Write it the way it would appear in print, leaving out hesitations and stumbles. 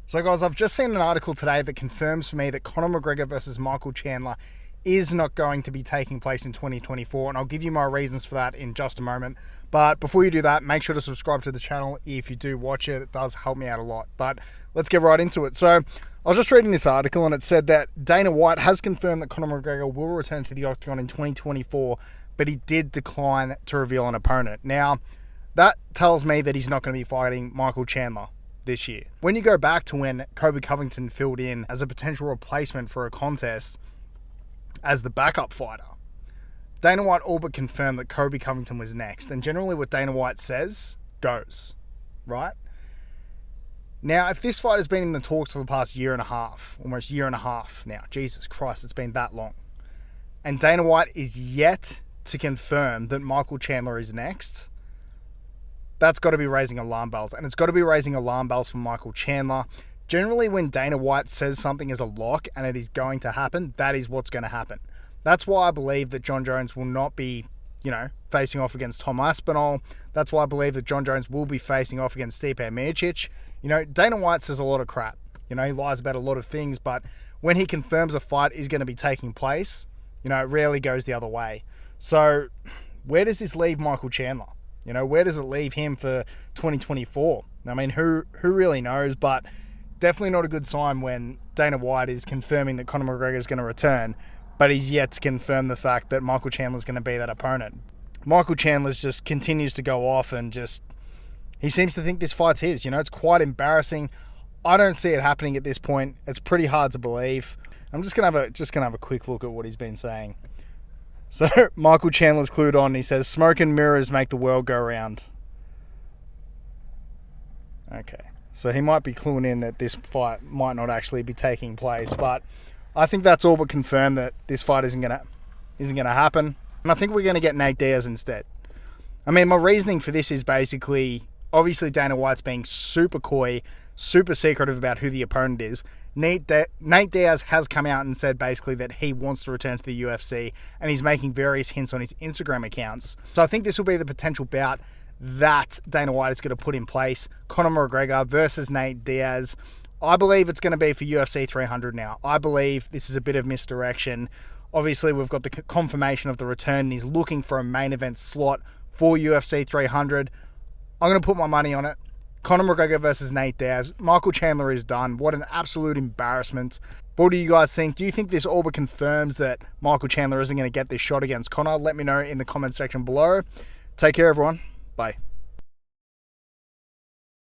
So guys, I've just seen an article today that confirms for me that Conor McGregor versus Michael Chandler is not going to be taking place in 2024, and I'll give you my reasons for that in just a moment. But before you do that, make sure to subscribe to the channel if you do watch it. It does help me out a lot. But let's get right into it. So I was just reading this article and it said that Dana White has confirmed that Conor McGregor will return to the octagon in 2024, but he did decline to reveal an opponent. Now, that tells me that he's not going to be fighting Michael Chandler this year. When you go back to when Colby Covington filled in as a potential replacement for a contest as the backup fighter, Dana White all but confirmed that Colby Covington was next. And generally what Dana White says goes, right? Now, if this fight has been in the talks for the past year and a half, almost year and a half now, Jesus Christ, it's been that long, and Dana White is yet to confirm that Michael Chandler is next, that's got to be raising alarm bells. And it's got to be raising alarm bells for Michael Chandler. Generally, when Dana White says something is a lock and it is going to happen, that is what's going to happen. That's why I believe that Jon Jones will not be, facing off against Tom Aspinall. That's why I believe that Jon Jones will be facing off against Stipe Miocic. Dana White says a lot of crap. He lies about a lot of things, but when he confirms a fight is going to be taking place, it rarely goes the other way. So where does this leave Michael Chandler? Where does it leave him for 2024? I mean, who really knows? But definitely not a good sign when Dana White is confirming that Conor McGregor is going to return, but he's yet to confirm the fact that Michael Chandler is going to be that opponent. Michael Chandler just continues to go off and he seems to think this fight's his. It's quite embarrassing. I don't see it happening at this point. It's pretty hard to believe. I'm just gonna have a quick look at what he's been saying. So Michael Chandler's clued on. He says, "Smoke and mirrors make the world go round." Okay, so he might be cluing in that this fight might not actually be taking place, but I think that's all but confirmed that this fight isn't gonna happen, and I think we're gonna get Nate Diaz instead. I mean, my reasoning for this is basically, obviously Dana White's being super coy, super secretive about who the opponent is. Nate Diaz has come out and said basically that he wants to return to the UFC, and he's making various hints on his Instagram accounts. So I think this will be the potential bout that Dana White is going to put in place. Conor McGregor versus Nate Diaz. I believe it's going to be for UFC 300 now. I believe this is a bit of misdirection. Obviously, we've got the confirmation of the return, and he's looking for a main event slot for UFC 300. I'm going to put my money on it. Conor McGregor versus Nate Diaz. Michael Chandler is done. What an absolute embarrassment. What do you guys think? Do you think this all but confirms that Michael Chandler isn't going to get this shot against Conor? Let me know in the comment section below. Take care, everyone. Bye.